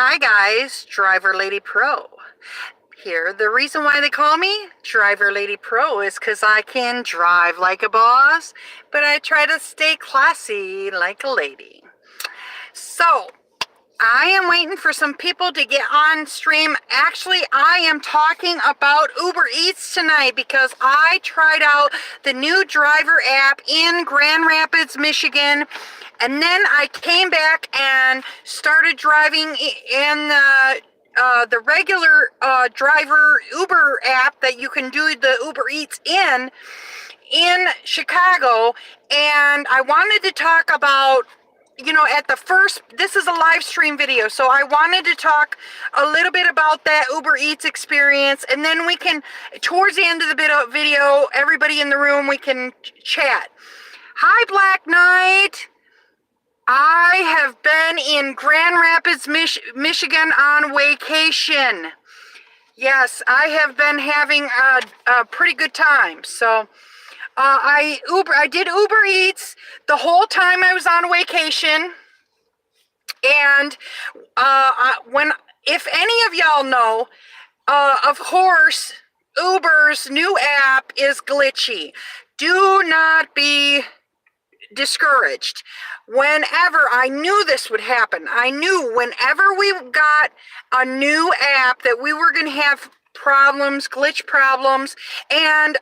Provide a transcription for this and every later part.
Hi guys, DriverLadyPro here. The reason why they call me DriverLadyPro is because I can drive like a boss, but I try to stay classy like a lady. So, I am waiting for some people to get on stream. Actually, I am talking about Uber Eats tonight because I tried out the new driver app in Grand Rapids, Michigan. And then I came back and started driving in the regular driver Uber app that you can do the Uber Eats in Chicago. And I wanted to talk about, at the first, this is a live stream video, so I wanted to talk a little bit about that Uber Eats experience, and then we can, towards the end of the video, everybody in the room, we can chat. Hi, Black Knight. I have been in Grand Rapids, Michigan on vacation. Yes, I have been having a pretty good time. So I did Uber Eats the whole time I was on vacation. And if any of y'all know, of course, Uber's new app is glitchy. Do not be discouraged. Whenever I knew this would happen, I knew whenever we got a new app that we were going to have problems, glitch problems. And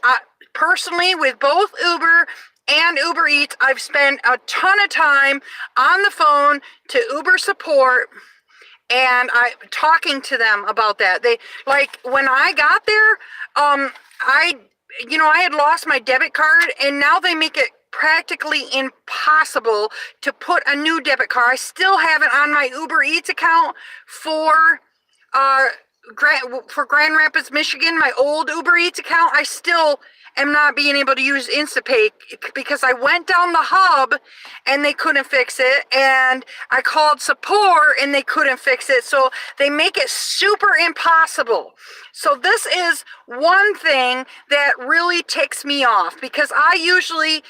personally, with both Uber and Uber Eats, I've spent a ton of time on the phone to Uber support, and I talking to them about that. They, like, when I got there, I had lost my debit card, and now they make it practically impossible to put a new debit card. I still have it on my Uber Eats account for Grand Rapids, Michigan, my old Uber Eats account. I still am not being able to use InstaPay because I went down the hub and they couldn't fix it, and I called support and they couldn't fix it. So they make it super impossible. So this is one thing that really ticks me off, because I usually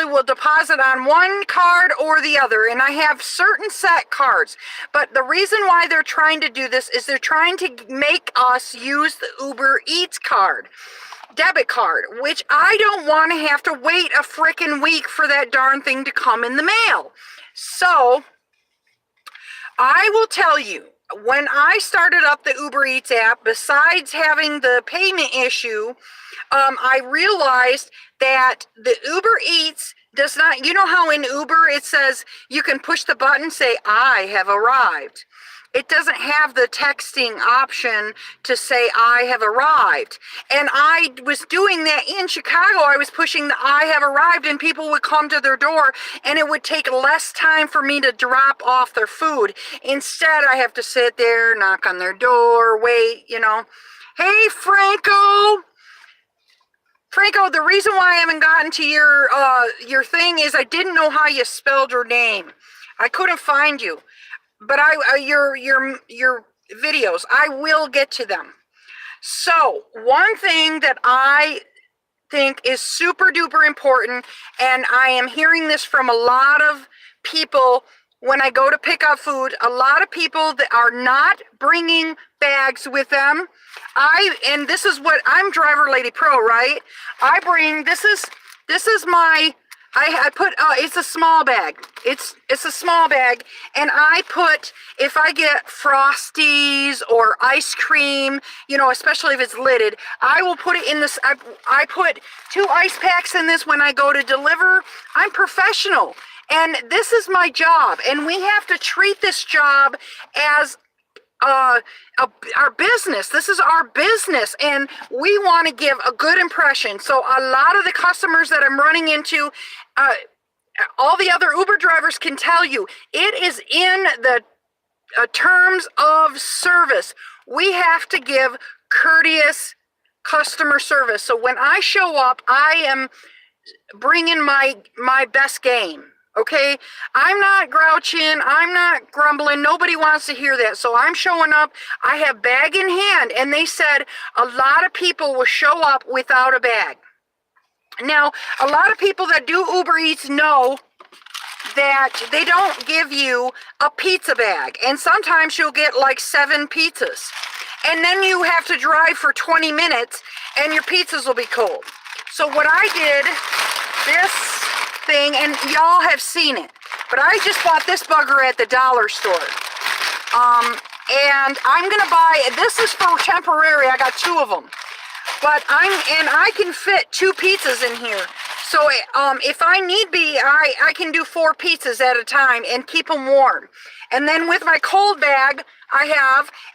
will deposit on one card or the other, and I have certain set cards. But the reason why they're trying to do this is they're trying to make us use the Uber Eats card, debit card, which I don't want to have to wait a frickin' week for that darn thing to come in the mail. So I will tell you, when I started up the Uber Eats app, besides having the payment issue, I realized that the Uber Eats does not, you know how in Uber it says you can push the button, say, I have arrived. It doesn't have the texting option to say, I have arrived. And I was doing that in Chicago. I was pushing the I have arrived, and people would come to their door, and it would take less time for me to drop off their food. Instead, I have to sit there, knock on their door, wait, Hey, Franco, the reason why I haven't gotten to your thing is I didn't know how you spelled your name. I couldn't find you. But your videos, I will get to them. So one thing that I think is super duper important, and I am hearing this from a lot of people when I go to pick up food, a lot of people that are not bringing bags with them. And this is what I'm DriverLadyPro, right? This is my, I put, it's a small bag. It's a small bag, and I put, if I get Frosties or ice cream, especially if it's lidded, I will put it in this. I put 2 ice packs in this when I go to deliver. I'm professional, and this is my job, and we have to treat this job as our business. This is our business, and we want to give a good impression. So a lot of the customers that I'm running into, all the other Uber drivers can tell you, it is in the terms of service. We have to give courteous customer service. So when I show up, I am bringing my best game. Okay, I'm not grouching, I'm not grumbling, nobody wants to hear that. So I'm showing up, I have bag in hand, and they said a lot of people will show up without a bag. Now, a lot of people that do Uber Eats know that they don't give you a pizza bag. And sometimes you'll get like 7 pizzas. And then you have to drive for 20 minutes and your pizzas will be cold. So what I did, this thing, and y'all have seen it, but I just bought this bugger at the dollar store. And I'm gonna buy, this is for temporary, I got 2 of them. But I can fit 2 pizzas in here. So if I need be, I can do 4 pizzas at a time and keep them warm. And then with my cold bag,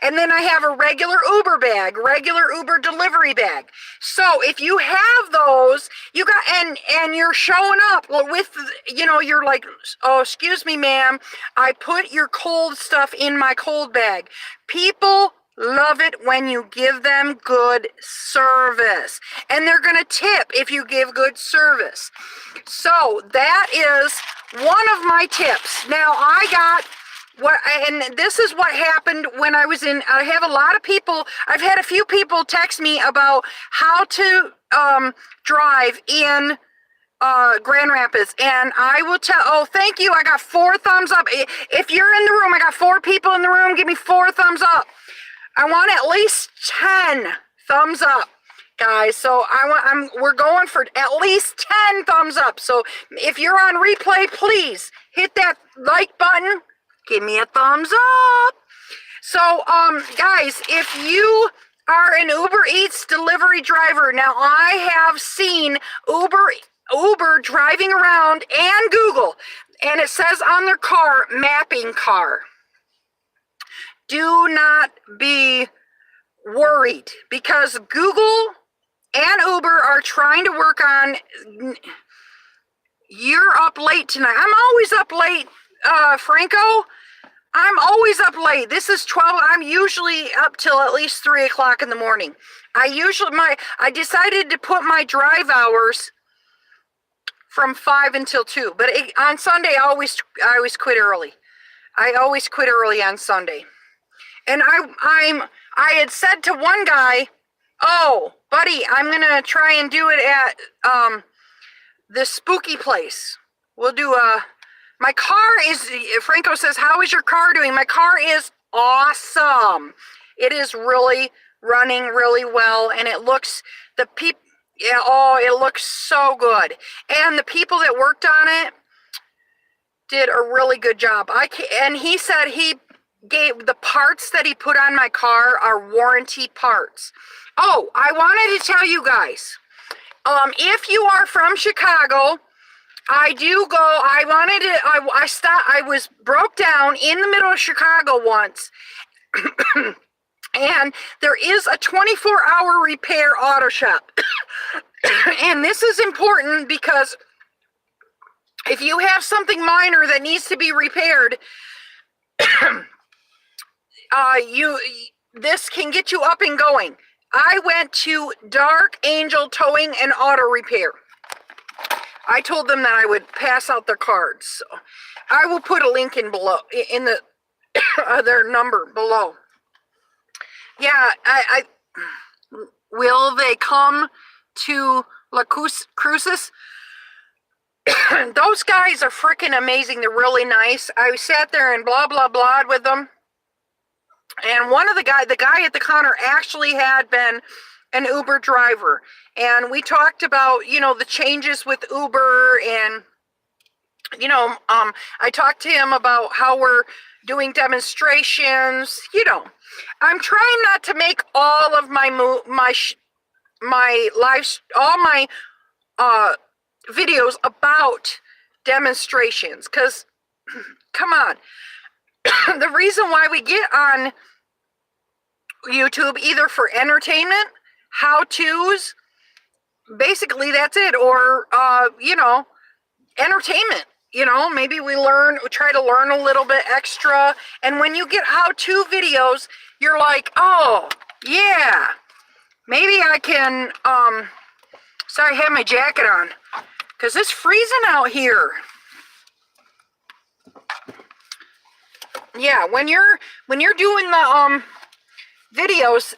and then I have a regular Uber bag, regular Uber delivery bag. So if you have those, you got, and you're showing up with, you know, you're like, oh, excuse me, ma'am, I put your cold stuff in my cold bag. People love it when you give them good service. And they're going to tip if you give good service. So that is one of my tips. Now I got and this is what happened when I was in, I have a lot of people, I've had a few people text me about how to drive in Grand Rapids, and I will tell, oh, thank you, I got 4 thumbs up. If you're in the room, I got 4 people in the room, give me 4 thumbs up. I want at least 10 thumbs up, guys. So we're going for at least 10 thumbs up. So if you're on replay, please hit that like button. Give me a thumbs up. So, guys, if you are an Uber Eats delivery driver, now I have seen Uber driving around and Google, and it says on their car, mapping car. Do not be worried, because Google and Uber are trying to work on, you're up late tonight. I'm always up late, Franco. I'm always up late. This is 12. I'm usually up till at least 3 o'clock in the morning. I decided to put my drive hours from 5 until 2. But on Sunday, I always quit early. I always quit early on Sunday. And I had said to one guy, oh, buddy, I'm going to try and do it at this spooky place. We'll do my car is, Franco says, how is your car doing? My car is awesome. It is really running really well, and it looks, it looks so good. And the people that worked on it did a really good job. And he said he gave, the parts that he put on my car are warranty parts. Oh, I wanted to tell you guys, if you are from Chicago, I was broke down in the middle of Chicago once, and there is a 24-hour repair auto shop. And this is important because if you have something minor that needs to be repaired, this can get you up and going. I went to Dark Angel Towing and Auto Repair. I told them that I would pass out their cards. So I will put a link in below, in the their number below. Yeah, will they come to La Cruces? Those guys are freaking amazing. They're really nice. I sat there and blah, blah, blah with them. And one of the guy at the counter actually had been an Uber driver. And we talked about, you know, the changes with Uber, and, you know, I talked to him about how we're doing demonstrations. You know, I'm trying not to make all of my videos about demonstrations, because, come on, the reason why we get on YouTube, either for entertainment, how-tos, basically that's it, or you know, entertainment. You know, maybe we try to learn a little bit extra, and when you get how-to videos, you're like, oh yeah, maybe I can sorry, I have my jacket on because it's freezing out here. Yeah, when you're doing the videos,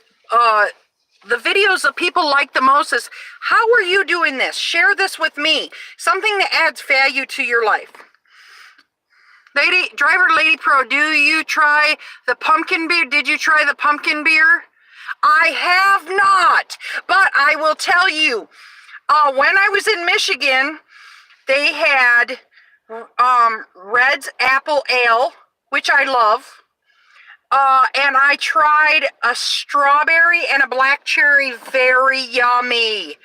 the videos that people like the most is, how are you doing this? Share this with me. Something that adds value to your life. Driver Lady Pro, do you try the pumpkin beer? Did you try the pumpkin beer? I have not, but I will tell you, when I was in Michigan, they had Red's Apple Ale, which I love, and I tried a strawberry and a black cherry, very yummy.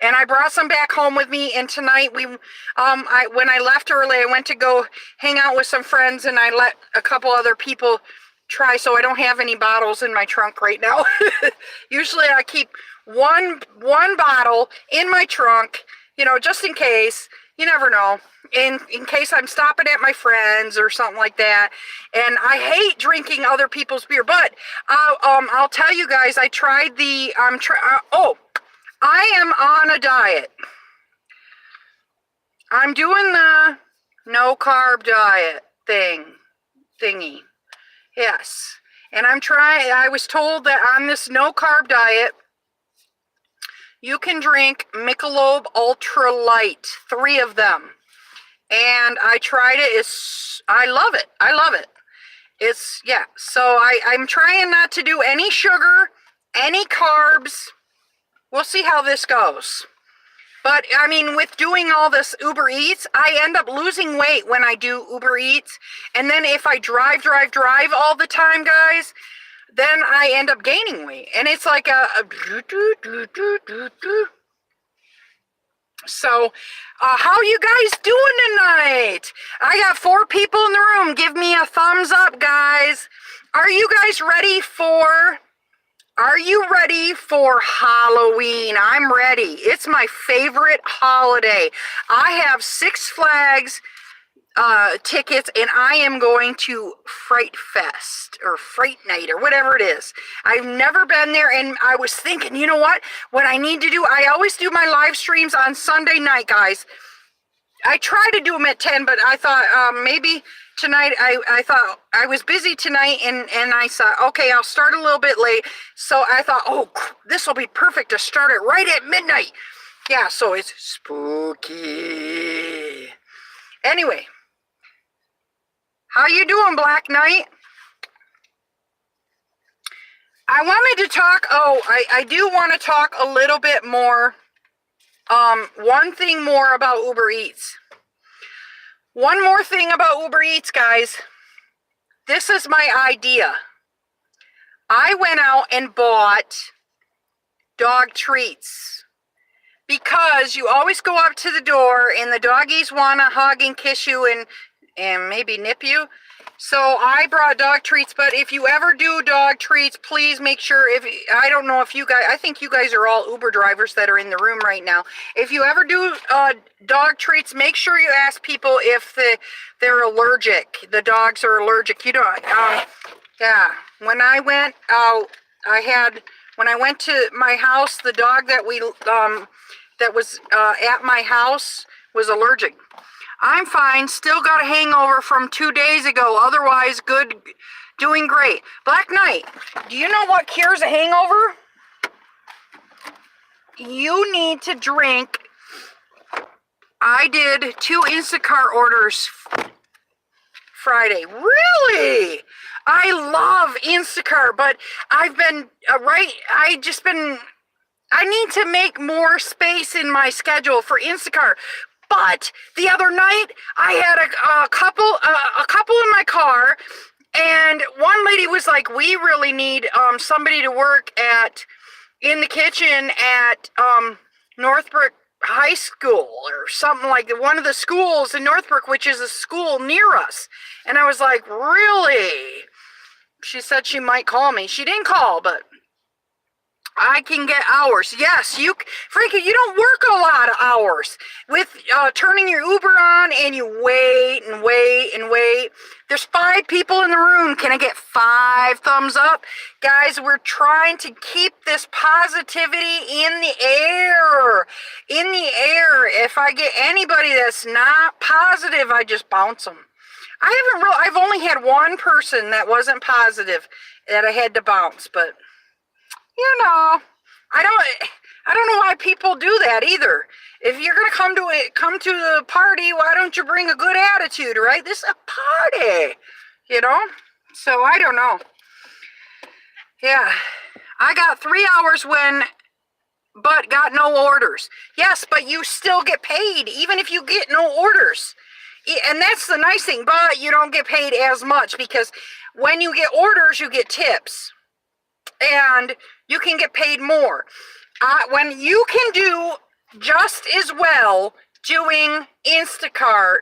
And I brought some back home with me, and tonight when I left early, I went to go hang out with some friends, and I let a couple other people try, so I don't have any bottles in my trunk right now. Usually I keep one bottle in my trunk, you know, just in case. You never know. In case I'm stopping at my friends or something like that. And I hate drinking other people's beer, but I'll tell you guys, I tried the I am on a diet. I'm doing the no carb diet thingy. Yes. And I was told that on this no carb diet, you can drink Michelob Ultra Light, 3 of them. And I tried it. I love it. I love it. Yeah. So I'm trying not to do any sugar, any carbs. We'll see how this goes. But, I mean, with doing all this Uber Eats, I end up losing weight when I do Uber Eats. And then if I drive all the time, guys, then I end up gaining weight. And it's like So, how you guys doing tonight? I got 4 people in the room. Give me a thumbs up, guys. Are you guys ready for Halloween? I'm ready. It's my favorite holiday. I have Six Flags tickets, and I am going to Fright Fest or Fright Night or whatever it is. I've never been there, and I was thinking, you know what I need to do? I always do my live streams on Sunday night, guys. I try to do them at 10, but I thought maybe tonight, I thought I was busy tonight, and I thought, okay, I'll start a little bit late. So I thought, oh, this will be perfect to start it right at midnight. Yeah, so it's spooky. Anyway, how you doing, Black Knight? I wanted to talk, I do want to talk a little bit more, one thing more about Uber Eats. One more thing about Uber Eats, guys. This is my idea. I went out and bought dog treats because you always go up to the door and the doggies want to hug and kiss you and maybe nip you. So I brought dog treats, but if you ever do dog treats, please make sure, I don't know if you guys, I think you guys are all Uber drivers that are in the room right now. If you ever do dog treats, make sure you ask people if they're allergic. The dogs are allergic. You don't, yeah. When I went out, when I went to my house, the dog that that was at my house was allergic. I'm fine, still got a hangover from 2 days ago, otherwise good, doing great. Black Knight, do you know what cures a hangover? You need to drink, I did 2 Instacart orders Friday. Really? I love Instacart, but I've been, I need to make more space in my schedule for Instacart. But the other night, I had a couple in my car, and one lady was like, "We really need somebody to work in the kitchen at Northbrook High School or something like that. One of the schools in Northbrook, which is a school near us." And I was like, "Really?" She said she might call me. She didn't call, but I can get hours. Yes, Frankie, you don't work a lot of hours with turning your Uber on, and you wait and wait and wait. There's 5 people in the room. Can I get 5 thumbs up? Guys, we're trying to keep this positivity in the air. In the air. If I get anybody that's not positive, I just bounce them. I've only had one person that wasn't positive that I had to bounce, but you know, I don't know why people do that either. If you're gonna come to the party, why don't you bring a good attitude, right? This is a party, you know? So I don't know. Yeah, I got 3 hours but got no orders. Yes, but you still get paid, even if you get no orders. And that's the nice thing, but you don't get paid as much because when you get orders, you get tips. And you can get paid more. When you can do just as well doing Instacart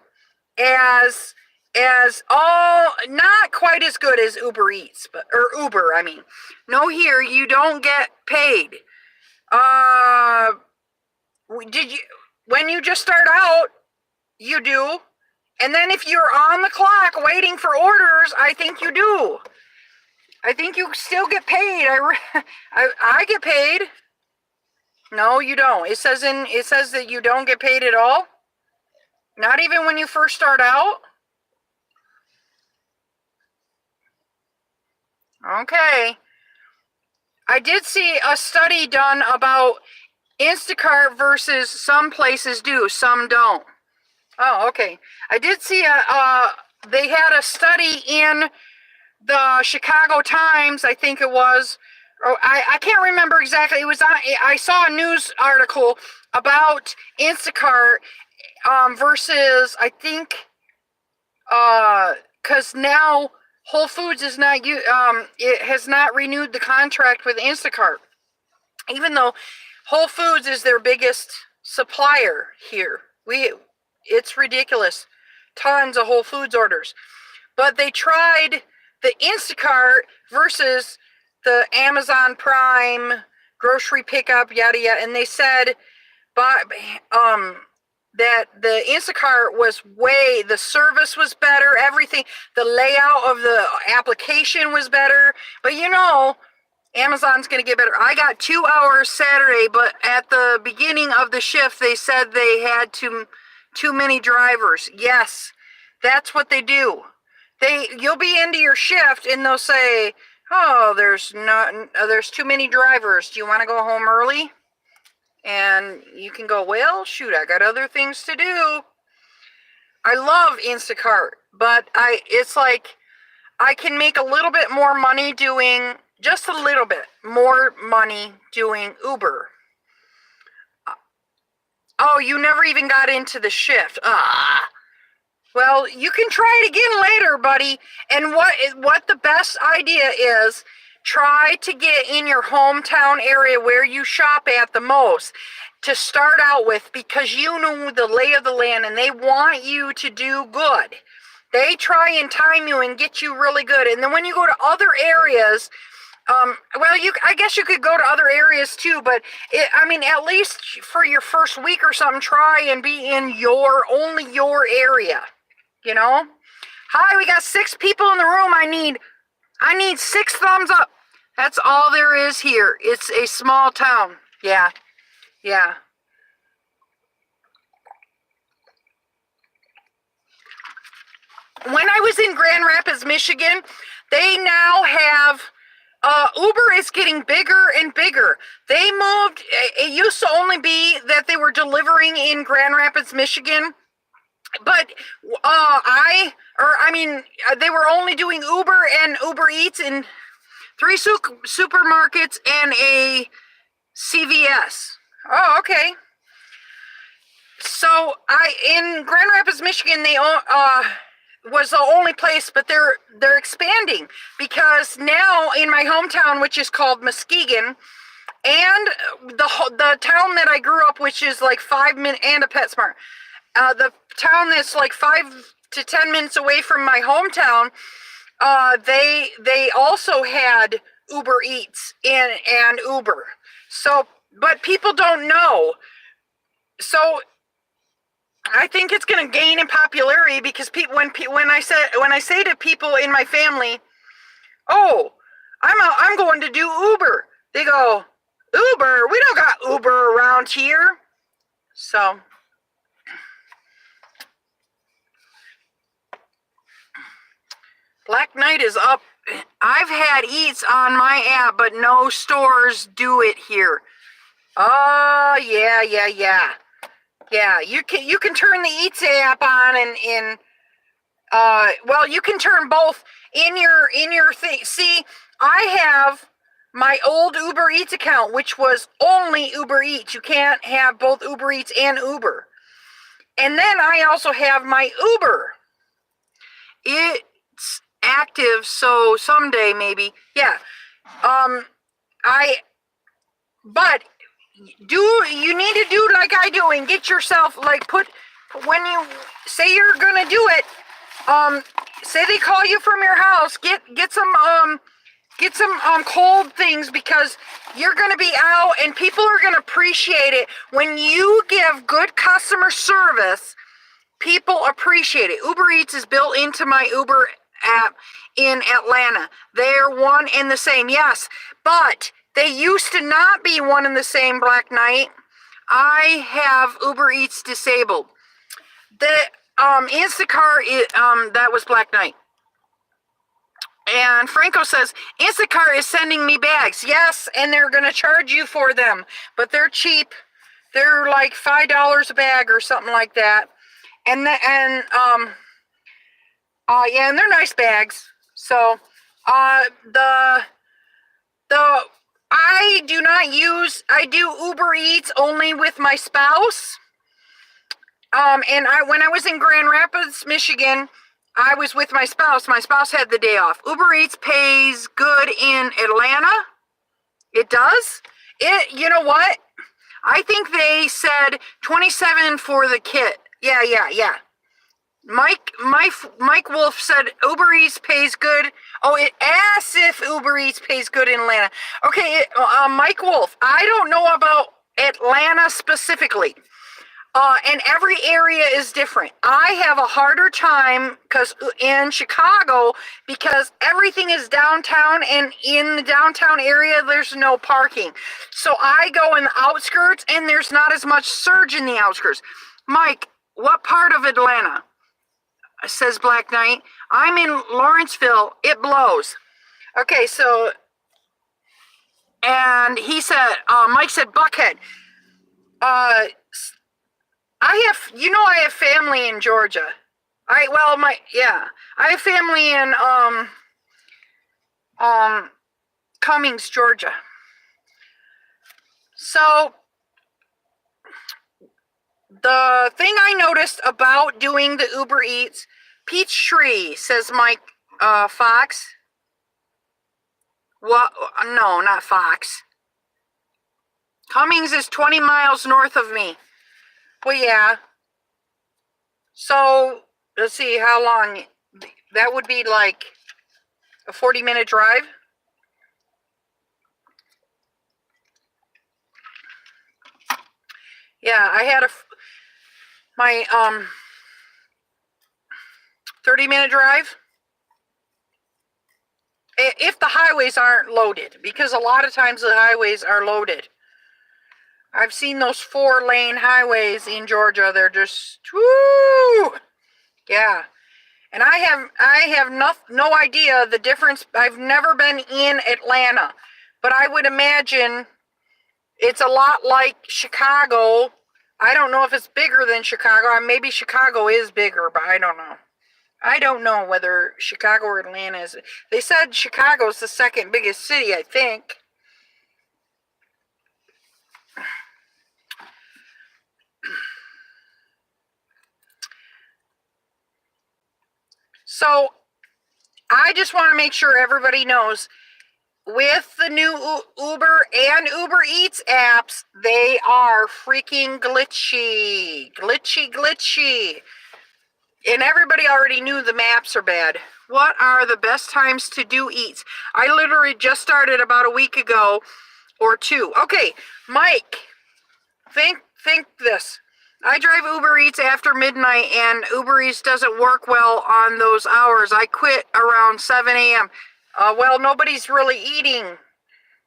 as all, not quite as good as Uber Eats, or Uber, I mean. No, here you don't get paid. When you just start out, you do. And then if you're on the clock waiting for orders, I think you do. I think you still get paid. I get paid. No, you don't. It says that you don't get paid at all. Not even when you first start out. Okay. I did see a study done about Instacart versus some places do, some don't. Oh, okay. I did see they had a study in the Chicago Times, I think it was. Or I can't remember exactly. It was I saw a news article about Instacart versus, I think, because now Whole Foods is not it has not renewed the contract with Instacart, even though Whole Foods is their biggest supplier here. It's ridiculous, tons of Whole Foods orders, but they tried the Instacart versus the Amazon Prime grocery pickup, yada yada, and they said, that the Instacart was the service was better, everything, the layout of the application was better, but you know, Amazon's going to get better. I got 2 hours Saturday, but at the beginning of the shift, they said they had too many drivers. Yes, that's what they do. You'll be into your shift and they'll say, oh, there's too many drivers. Do you want to go home early? And you can go, well, shoot, I got other things to do. I love Instacart, but it's like I can make a little bit more money doing, just a little bit more money doing Uber. Oh, you never even got into the shift. Well, you can try it again later, buddy. And what the best idea is, try to get in your hometown area where you shop at the most to start out with, because you know the lay of the land and they want you to do good. They try and time you and get you really good. And then when you go to other areas, I guess you could go to other areas too, but at least for your first week or something, try and be in only your area, you know? Hi, we got 6 people in the room. I need 6 thumbs up. That's all there is here. It's a small town. Yeah. When I was in Grand Rapids, Michigan, they now have, Uber is getting bigger and bigger. They moved, it used to only be that they were delivering in Grand Rapids, Michigan, but they were only doing Uber and Uber Eats in 3 supermarkets and a CVS. Oh, okay. So in Grand Rapids, Michigan, they was the only place, but they're expanding, because now in my hometown, which is called Muskegon, and the town that I grew up, which is like 5 minutes, and a PetSmart, the town that's like 5 to 10 minutes away from my hometown, they also had Uber Eats and Uber. So, but people don't know. So I think it's going to gain in popularity, because when I say to people in my family, "Oh, I'm going to do Uber," they go, "Uber? We don't got Uber around here." So Black Knight is up. I've had Eats on my app, but no stores do it here. Oh, yeah. Yeah, you can turn the Eats app on and well, you can turn both in your thing. See, I have my old Uber Eats account, which was only Uber Eats. You can't have both Uber Eats and Uber. And then I also have my Uber. It's active, so someday maybe. Yeah. But you need to do like I do and get yourself when you say you're gonna do it, say they call you from your house, get some cold things, because you're gonna be out and people are gonna appreciate it. When you give good customer service, people appreciate it. Uber Eats is built into my Uber app in Atlanta. They're one and the same, yes, but they used to not be one and the same, Black Knight. I have Uber Eats disabled. The Instacart, that was Black Knight. And Franco says, Instacart is sending me bags. Yes, and they're going to charge you for them, but they're cheap. They're like $5 a bag or something like that. And yeah, and they're nice bags. So, I do Uber Eats only with my spouse. And when I was in Grand Rapids, Michigan, I was with my spouse. My spouse had the day off. Uber Eats pays good in Atlanta. It does. You know what? I think they said $27 for the kit. Yeah. Mike Wolf said Uber Eats pays good. Oh, it asks if Uber Eats pays good in Atlanta. Okay, Mike Wolf, I don't know about Atlanta specifically. And every area is different. I have a harder time in Chicago because everything is downtown, and in the downtown area, there's no parking. So I go in the outskirts, and there's not as much surge in the outskirts. Mike, what part of Atlanta? Says Black Knight. I'm in Lawrenceville. It blows. Okay, so, and he said, Mike said, Buckhead. I have family in Georgia. I have family in Cummings, Georgia. So the thing I noticed about doing the Uber Eats, Peachtree, says Mike Fox. What? No, not Fox. Cummings is 20 miles north of me. Well, yeah. So, let's see how long. That would be like a 40-minute drive. Yeah, I had my 30-minute drive. If the highways aren't loaded, because a lot of times the highways are loaded. I've seen those 4-lane highways in Georgia. They're just, woo! Yeah. And I have no idea the difference. I've never been in Atlanta, but I would imagine it's a lot like Chicago. I don't know if it's bigger than Chicago. Maybe Chicago is bigger, but I don't know. I don't know whether Chicago or Atlanta is. They said Chicago's the second biggest city, I think. So, I just want to make sure everybody knows, with the new Uber and Uber Eats apps, they are freaking glitchy. And everybody already knew the maps are bad. What are the best times to do Eats? I literally just started about a week ago or two. Okay, Mike, think this. I drive Uber Eats after midnight, and Uber Eats doesn't work well on those hours. I quit around 7 a.m. Well, nobody's really eating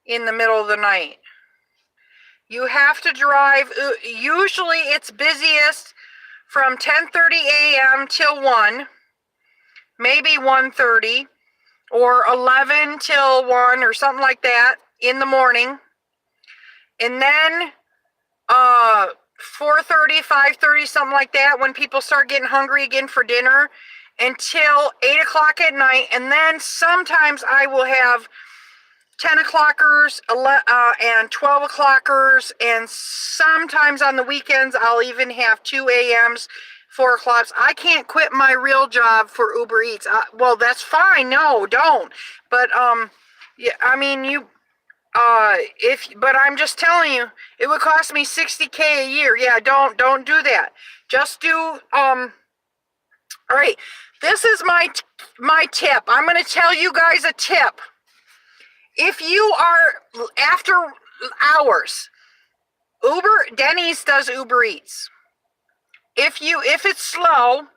in the middle of the night. You have to drive. Usually it's busiest from 10:30 a.m. till 1, maybe 1:30, or 11 till 1 or something like that in the morning. And then 4:30, 5:30, something like that, when people start getting hungry again for dinner, until 8 o'clock at night. And then sometimes I will have 10 o'clockers and 12 o'clockers, and sometimes on the weekends I'll even have 2 a.m.s, 4 o'clocks. I can't quit my real job for Uber Eats. Well, that's fine. No, don't. But yeah, I mean, but I'm just telling you, it would cost me $60K a year. Yeah, don't do that. Just do all right. This is my tip. I'm going to tell you guys a tip. If you are after hours, Denny's does Uber Eats. If it's slow,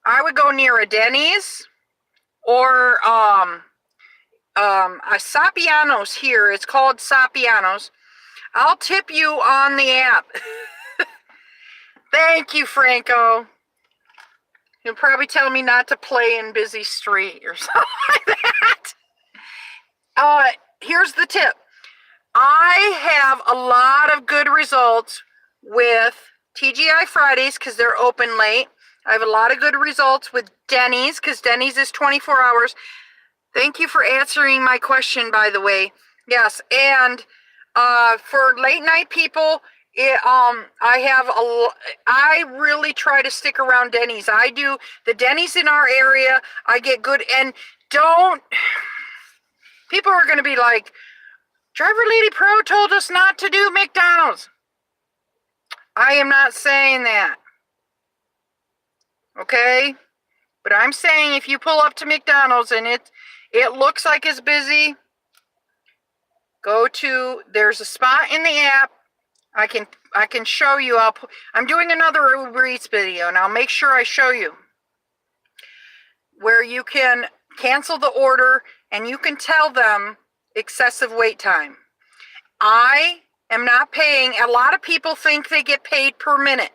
I would go near a Denny's or a Sapiano's here. It's called Sapiano's. I'll tip you on the app. Thank you, Franco. You'll probably tell me not to play in busy street or something like that. Here's the tip. I have a lot of good results with TGI Fridays because they're open late. I have a lot of good results with Denny's because Denny's is 24 hours. Thank you for answering my question, by the way. Yes, and for late night people, I really try to stick around Denny's. I do the Denny's in our area. I get good, and people are going to be like, DriverLadyPro told us not to do McDonald's. I am not saying that. Okay? But I'm saying if you pull up to McDonald's and it looks like it's busy, there's a spot in the app. I can show you. I'm doing another Uber Eats video, and I'll make sure I show you where you can cancel the order and you can tell them excessive wait time. I am not paying. A lot of people think they get paid per minute.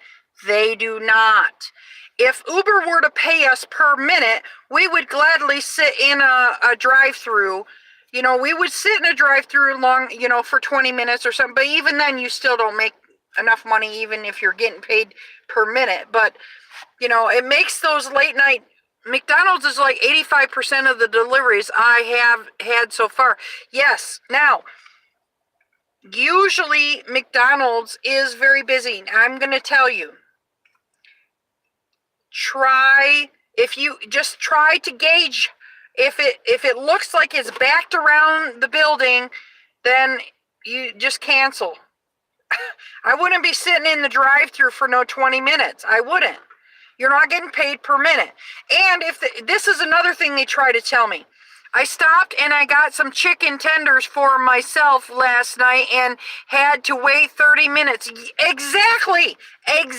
They do not. If Uber were to pay us per minute, we would gladly sit in a drive-through. We would sit in a drive-through long, for 20 minutes or something. But even then, you still don't make enough money, even if you're getting paid per minute. But, it makes those late night. McDonald's is like 85% of the deliveries I have had so far. Yes. Now, usually McDonald's is very busy. I'm going to tell you. If you just try to gauge, if it looks like it's backed around the building, then you just cancel. I wouldn't be sitting in the drive-thru for no 20 minutes. I wouldn't. You're not getting paid per minute. And this is another thing they try to tell me. I stopped and I got some chicken tenders for myself last night and had to wait 30 minutes. Exactly. And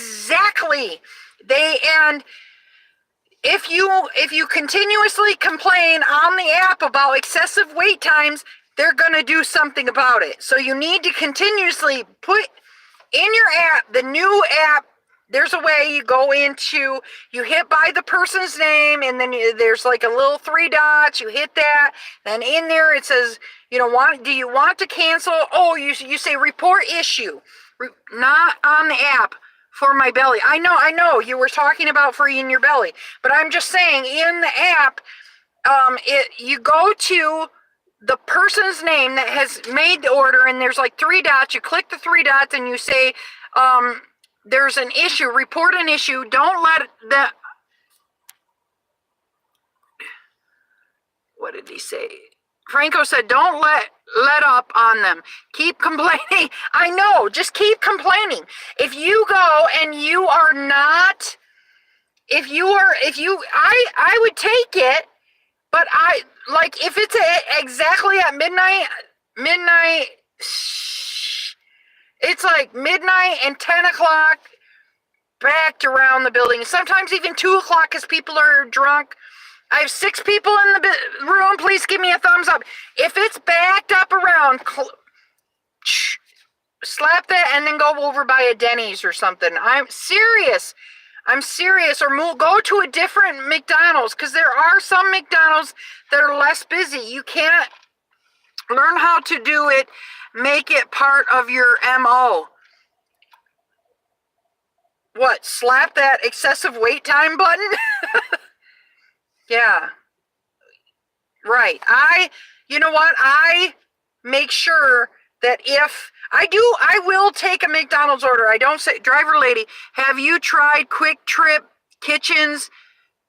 if you continuously complain on the app about excessive wait times, they're going to do something about it. So you need to continuously put in your app, the new app. There's a way you hit by the person's name, and then there's like a little 3 dots. You hit that, then in there it says, do you want to cancel? Oh, you say report issue, not on the app. For my belly. I know you were talking about for in your belly, but I'm just saying in the app, you go to the person's name that has made the order, and there's like 3 dots. You click the 3 dots and you say, there's an issue, report an issue. Don't let what did he say? Franco said, don't let up on them. Keep complaining. I know, just keep complaining. If you go and you are not, I would take it, but if it's exactly at midnight, it's like midnight and 10 o'clock, backed around the building. Sometimes even 2 o'clock because people are drunk. I have 6 people in the room. Please give me a thumbs up. If it's backed up around, slap that and then go over by a Denny's or something. I'm serious. Or go to a different McDonald's, because there are some McDonald's that are less busy. You can't learn how to do it. Make it part of your MO. what, slap that excessive wait time button? Yeah, right. You know what? I make sure that if I will take a McDonald's order. I don't say, driver lady, have you tried Quick Trip Kitchens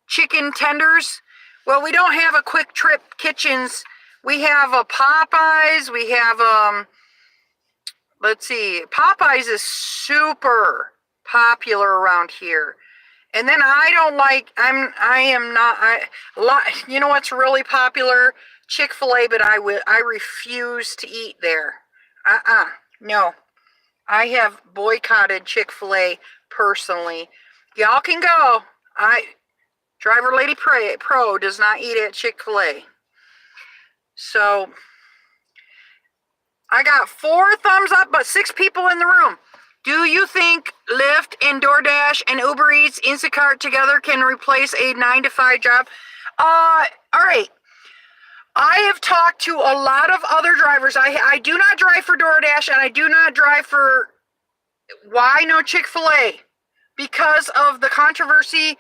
chicken tenders? Well, we don't have a Quick Trip Kitchens. We have a Popeyes. We have, let's see, Popeyes is super popular around here. And then I don't like, you know what's really popular? Chick-fil-A, but I refuse to eat there. No. I have boycotted Chick-fil-A personally. Y'all can go. DriverLadyPro does not eat at Chick-fil-A. So, I got 4 thumbs up, but 6 people in the room. Do you think Lyft and DoorDash and Ubereats, Instacart together can replace a 9-to-5 job? All right. I have talked to a lot of other drivers. I do not drive for DoorDash, and I do not drive for, why no Chick-fil-A? Because of the controversy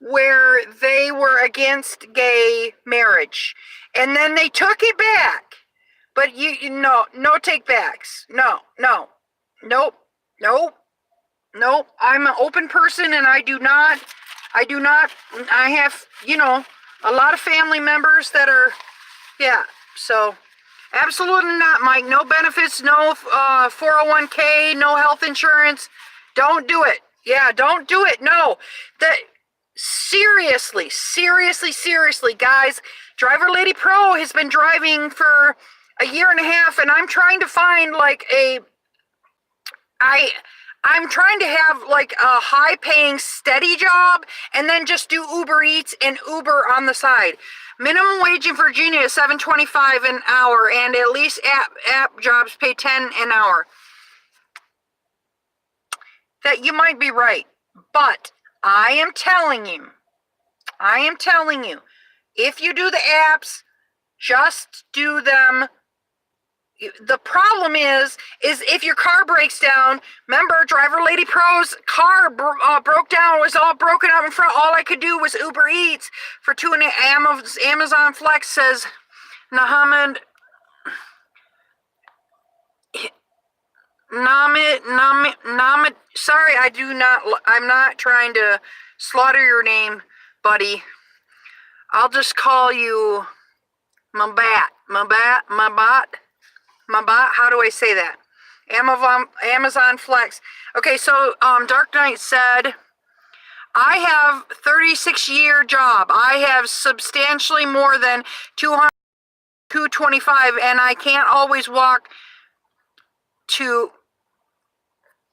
where they were against gay marriage. And then they took it back. But no take backs. No. Nope. I'm an open person, and I have, a lot of family members that are, yeah, so absolutely not, Mike. No benefits, no 401k, no health insurance. Don't do it. Yeah, don't do it. No. Seriously, guys, DriverLadyPro has been driving for a year and a half, and I'm trying to find I'm trying to have like a high-paying, steady job, and then just do Uber Eats and Uber on the side. Minimum wage in Virginia is $7.25 an hour, and at least app jobs pay $10 an hour. That you might be right, but I am telling you, if you do the apps, just do them. The problem is if your car breaks down. Remember, DriverLadyPro's car broke down. It was all broken up in front. All I could do was Uber Eats for $2.5. Amazon Flex says, Namit. Sorry, I'm not trying to slaughter your name, buddy. I'll just call you Mabat. How do I say that? Amazon Flex. Okay, so Dark Knight said, I have 36-year job. I have substantially more than 225, and I can't always walk to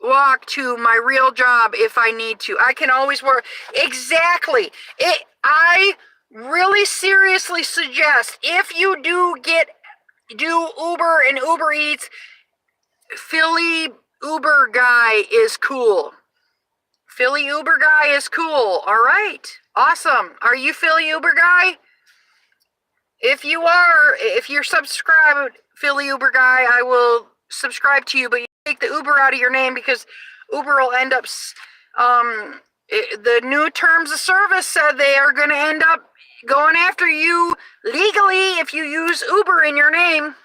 my real job if I need to. I can always work. Exactly. I really seriously suggest, if you do Uber and Uber Eats, Philly Uber guy is cool. Philly Uber guy is cool. All right. Awesome. Are you Philly Uber guy? If you're subscribed, Philly Uber guy, I will subscribe to you, but you take the Uber out of your name, because Uber will end up, the new terms of service said they are going to end up going after you legally if you use Uber in your name.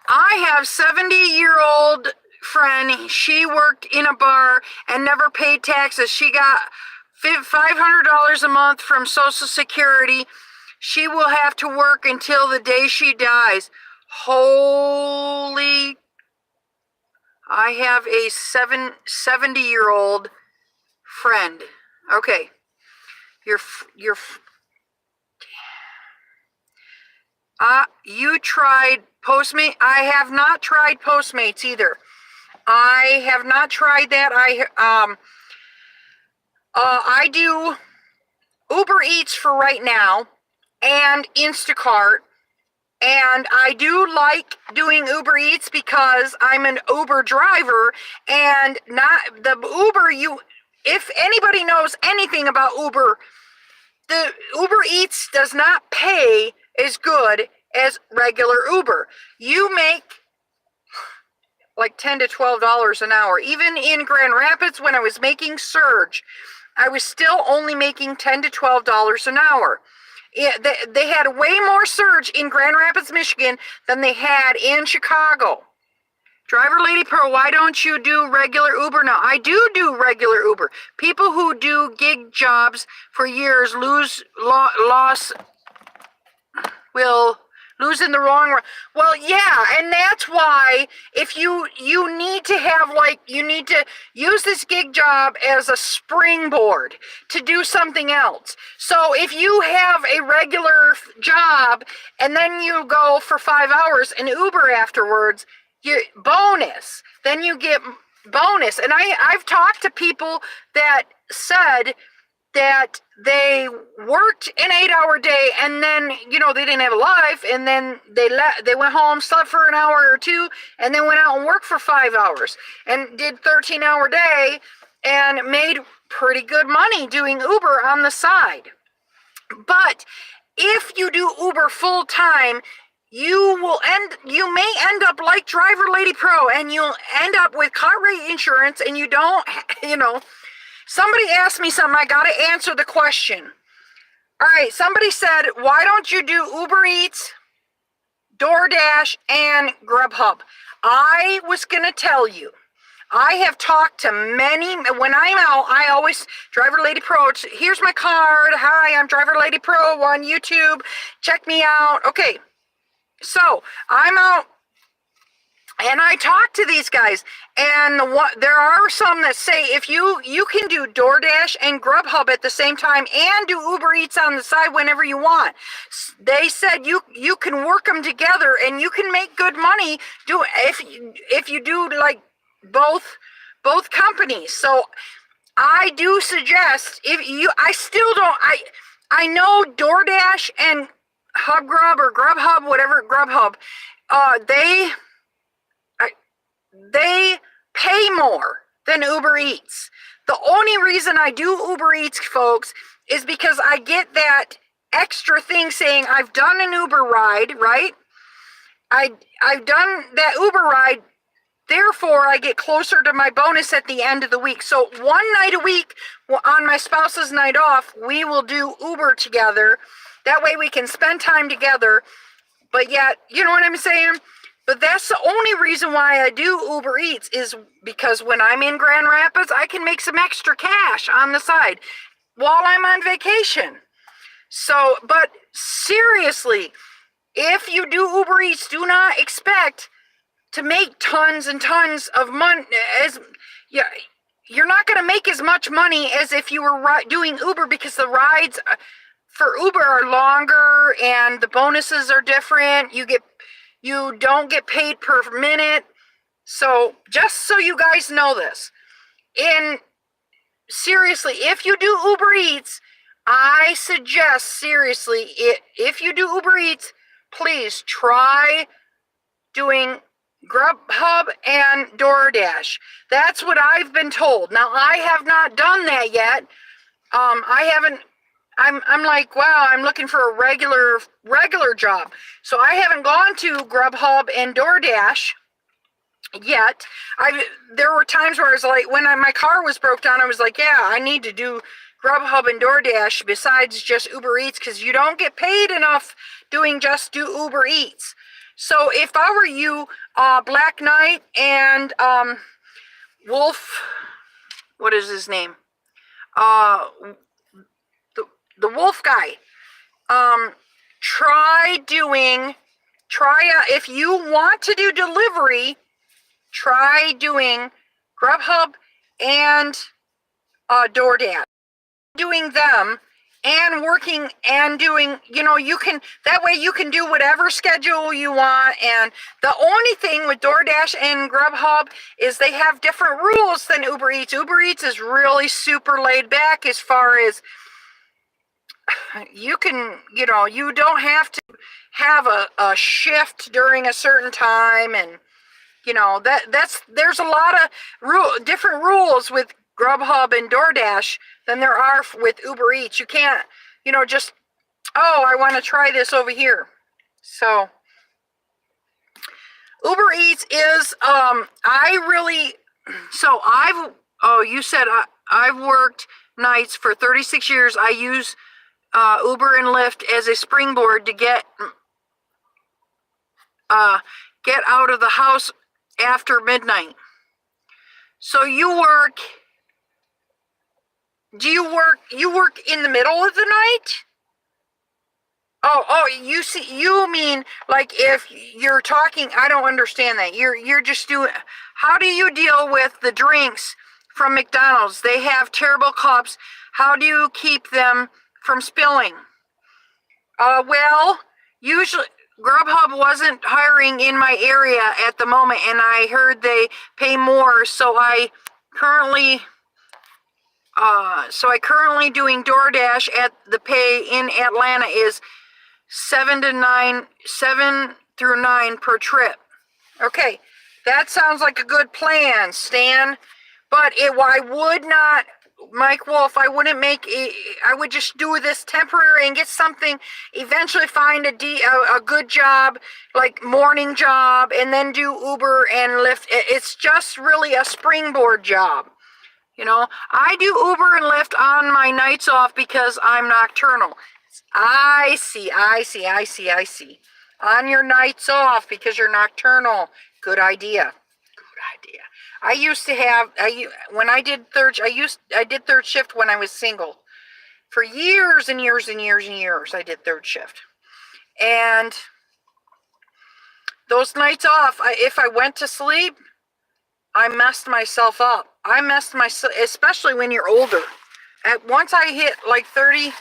I have 70-year-old friend. She worked in a bar and never paid taxes. She got $500 a month from Social Security. She will have to work until the day she dies. Holy, I have a 70-year-old friend. Okay. You tried Postmates? I have not tried Postmates either. I have not tried that. I do Uber Eats for right now and Instacart. And I do like doing Uber Eats because I'm an Uber driver, and not the Uber. If anybody knows anything about Uber, the Uber Eats does not pay as good as regular Uber. You make like $10 to $12 an hour. Even in Grand Rapids, when I was making surge, I was still only making $10 to $12 an hour. They had way more surge in Grand Rapids, Michigan than they had in Chicago. Driver Lady Pro, why don't you do regular Uber now? I do regular Uber. People who do gig jobs for years will lose in the wrong run. Well, yeah, and that's why if you need to have, like, you need to use this gig job as a springboard to do something else. So if you have a regular job and then you go for 5 hours and Uber afterwards, bonus. Then you get bonus. And I've talked to people that said that they worked an 8-hour day and then, they didn't have a life, and then they went home, slept for an hour or two, and then went out and worked for 5 hours and did 13-hour day and made pretty good money doing Uber on the side. But if you do Uber full time, you may end up like Driver Lady Pro, and you'll end up with car rate insurance, and you don't, Somebody asked me something, I gotta answer the question. All right, somebody said, why don't you do Uber Eats, DoorDash, and GrubHub? I was gonna tell you, I have talked to many, when I'm out, I always, Driver Lady Pro, here's my card, hi, I'm Driver Lady Pro on YouTube, check me out. Okay, so I'm out, and I talk to these guys, and there are some that say if you can do DoorDash and GrubHub at the same time and do Uber Eats on the side whenever you want. They said you can work them together and you can make good money if you do like both companies. So I do suggest I know DoorDash and HubGrub or GrubHub, whatever, GrubHub, they pay more than Uber Eats. The only reason I do Uber Eats, folks, is because I get that extra thing saying I've done an Uber ride, right? I've done that Uber ride, therefore I get closer to my bonus at the end of the week. So one night a week on my spouse's night off, we will do Uber together. That way we can spend time together, but yet, you know what I'm saying? But that's the only reason why I do Uber Eats, is because when I'm in Grand Rapids, I can make some extra cash on the side while I'm on vacation. So, but seriously, if you do Uber Eats, do not expect to make tons and tons of money. You're not going to make as much money as if you were doing Uber, because the rides for Uber are longer and the bonuses are different. You don't get paid per minute. So just so you guys know this, seriously, if you do Uber Eats, I suggest seriously, if you do Uber Eats, please try doing GrubHub and DoorDash. That's what I've been told. Now, I have not done that yet. I'm like, wow, I'm looking for a regular job. So I haven't gone to GrubHub and DoorDash yet. There were times where I was like, when my car was broke down, I was like, yeah, I need to do GrubHub and DoorDash besides just Uber Eats, because you don't get paid enough doing just do Uber Eats. So if I were you, Black Knight and Wolf, what is his name? The Wolf guy. If you want to do delivery, try doing GrubHub and DoorDash. Doing them and working and doing, that way you can do whatever schedule you want. And the only thing with DoorDash and GrubHub is they have different rules than Uber Eats. Uber Eats is really super laid back as far as you can, you don't have to have a shift during a certain time. And, there's a lot of different rules with GrubHub and DoorDash than there are with Uber Eats. You can't, just, I want to try this over here. So Uber Eats is, you said I've worked nights for 36 years. I use Uber and Lyft as a springboard to get out of the house after midnight. So you work in the middle of the night? You mean like if you're talking, I don't understand that. You're just doing, how do you deal with the drinks from McDonald's? They have terrible cups. How do you keep them from spilling? Well, usually GrubHub wasn't hiring in my area at the moment, and I heard they pay more, so I currently doing DoorDash at the pay in Atlanta is 7 through 9 per trip. Okay, that sounds like a good plan, Stan. But I would not, Mike Wolf, I would just do this temporary and get something, eventually find a good job, like morning job, and then do Uber and Lyft. It's just really a springboard job. You know, I do Uber and Lyft on my nights off because I'm nocturnal. I see. On your nights off because you're nocturnal. Good idea. I used to have, I did third shift when I was single. For years and years and years and years, I did third shift. And those nights off, if I went to sleep, I messed myself up. Especially when you're older. Once I hit like 30,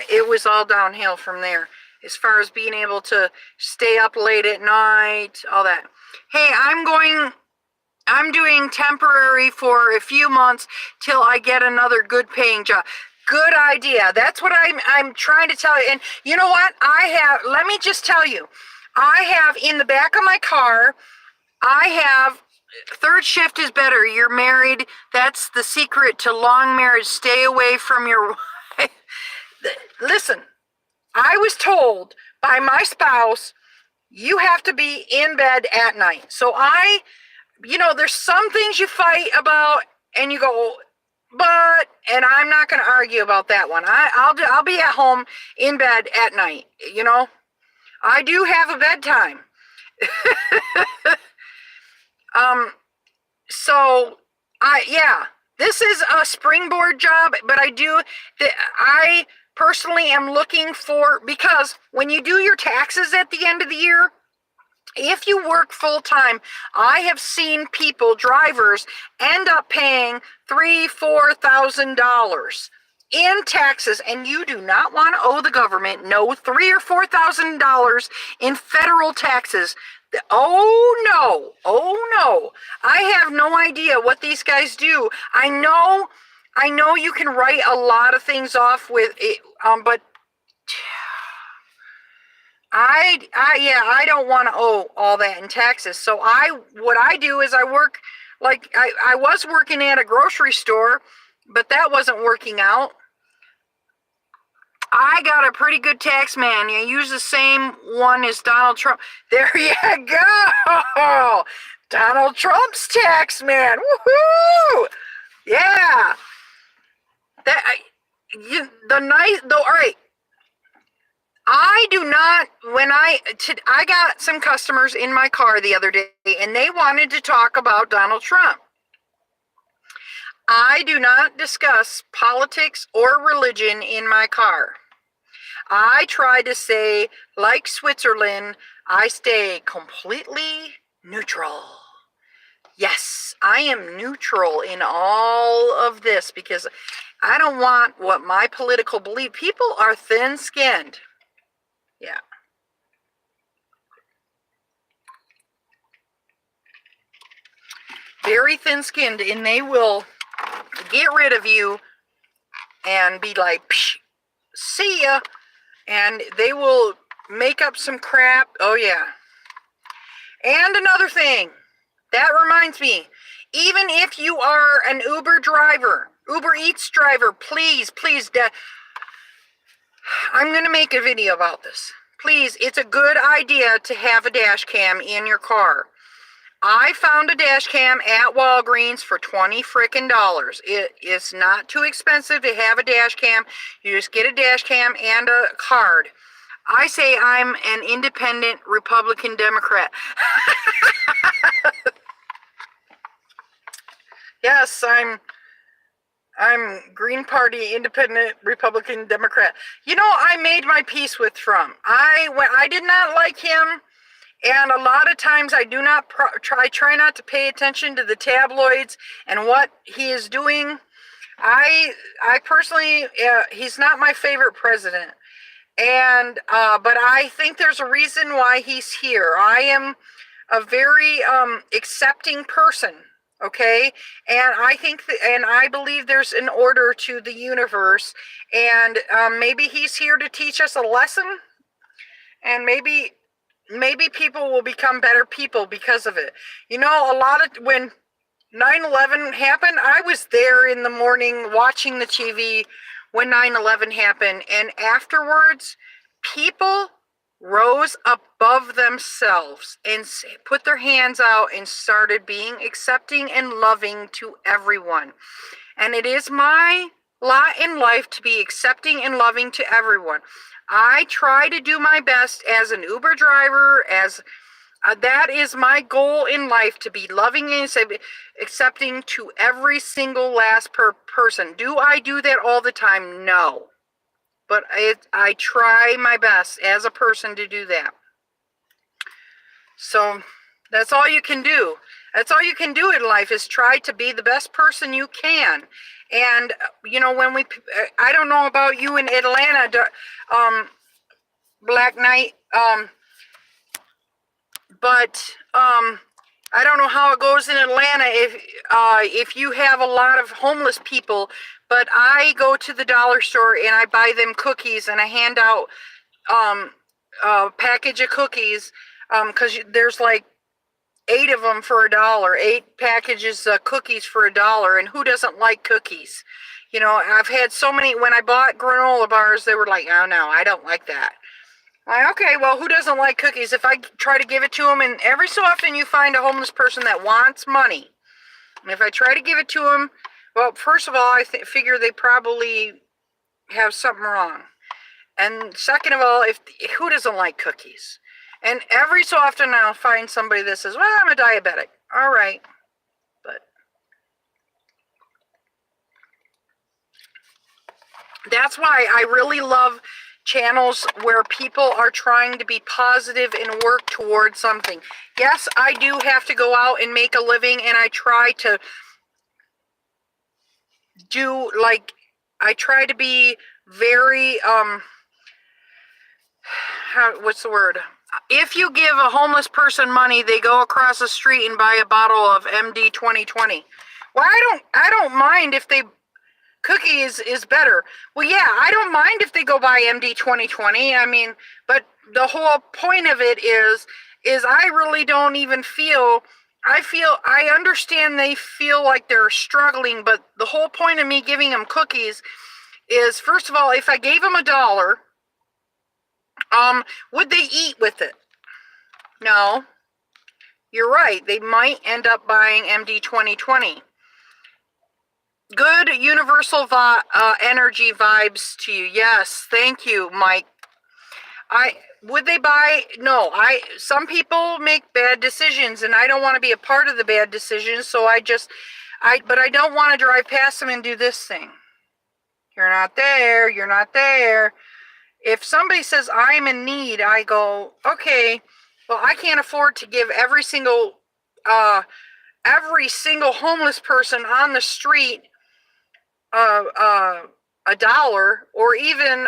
it was all downhill from there. As far as being able to stay up late at night, all that. Hey, I'm doing temporary for a few months till I get another good paying job. Good idea. That's what I'm trying to tell you. And you know what? Let me just tell you, I have in the back of my car, third shift is better. You're married. That's the secret to long marriage. Stay away from your wife. Listen, I was told by my spouse, you have to be in bed at night. So there's some things you fight about and you go, and I'm not going to argue about that one. I'll be at home in bed at night. I do have a bedtime. This is a springboard job, but I personally am looking for, because when you do your taxes at the end of the year, if you work full time, I have seen drivers end up paying $3,000-$4,000 in taxes, and you do not want to owe the government $3,000 or $4,000 in federal taxes. Oh no, I have no idea what these guys do. I know you can write a lot of things off with it, but I don't want to owe all that in taxes. So what I do is I work, like I was working at a grocery store, but that wasn't working out. I got a pretty good tax man. You use the same one as Donald Trump. There you go. Donald Trump's tax man. Woohoo! Yeah. All right. I do not, I got some customers in my car the other day, and they wanted to talk about Donald Trump. I do not discuss politics or religion in my car. I try to say, like Switzerland, I stay completely neutral. Yes, I am neutral in all of this because I don't want what my political belief. People are thin-skinned. Yeah. Very thin-skinned, and they will get rid of you and be like, psh, see ya, and they will make up some crap. Oh yeah. And another thing, that reminds me, even if you are an Uber Eats driver, please, I'm going to make a video about this. please, it's a good idea to have a dash cam in your car. I found a dash cam at Walgreens for $20 frickin'. It is not too expensive to have a dash cam. You just get a dash cam and a card. I say I'm an independent Republican Democrat. Yes, I'm Green Party Independent Republican Democrat. You know, I made my peace with Trump. I did not like him, and a lot of times I do not try not to pay attention to the tabloids and what he is doing. I personally, he's not my favorite president, and but I think there's a reason why he's here. I am a very accepting person. Okay, and I believe there's an order to the universe, and maybe he's here to teach us a lesson, and maybe people will become better people because of it. You know, when 9/11 happened, I was there in the morning watching the TV when 9/11 happened, and afterwards, people rose above themselves and put their hands out and started being accepting and loving to everyone. And it is my lot in life to be accepting and loving to everyone. I try to do my best as an Uber driver, as that is my goal in life, to be loving and accepting to every single last person. Do I do that all the time? No. But I try my best as a person to do that. So that's all you can do. That's all you can do in life, is try to be the best person you can. And, you know, I don't know about you in Atlanta, Black Knight, but I don't know how it goes in Atlanta if you have a lot of homeless people, but I go to the dollar store and I buy them cookies, and I hand out a package of cookies, because there's like 8 of them for $1, 8 packages of cookies for $1, and who doesn't like cookies? You know, I've had so many, when I bought granola bars, they were like, oh no, I don't like that. Like, okay, well, who doesn't like cookies? If I try to give it to them, and every so often you find a homeless person that wants money, and if I try to give it to them, well, first of all, I figure they probably have something wrong. And second of all, who doesn't like cookies? And every so often I'll find somebody that says, well, I'm a diabetic. All right. But that's why I really love channels where people are trying to be positive and work towards something. Yes, I do have to go out and make a living, and I try to I try to be very, what's the word? If you give a homeless person money, they go across the street and buy a bottle of MD 2020. Well, I don't mind if they, cookies is better. Well, yeah, I don't mind if they go buy MD 2020. I mean, but the whole point of it is I really don't even feel, I understand they feel like they're struggling, but the whole point of me giving them cookies is, first of all, if I gave them $1, would they eat with it? No. You're right. They might end up buying MD 2020. Good universal energy vibes to you. Yes, thank you, Mike. Would they buy? No. Some people make bad decisions, and I don't want to be a part of the bad decisions. So but I don't want to drive past them and do this thing. You're not there. You're not there. If somebody says I'm in need, I go, okay, well, I can't afford to give every single homeless person on the street $1, or even,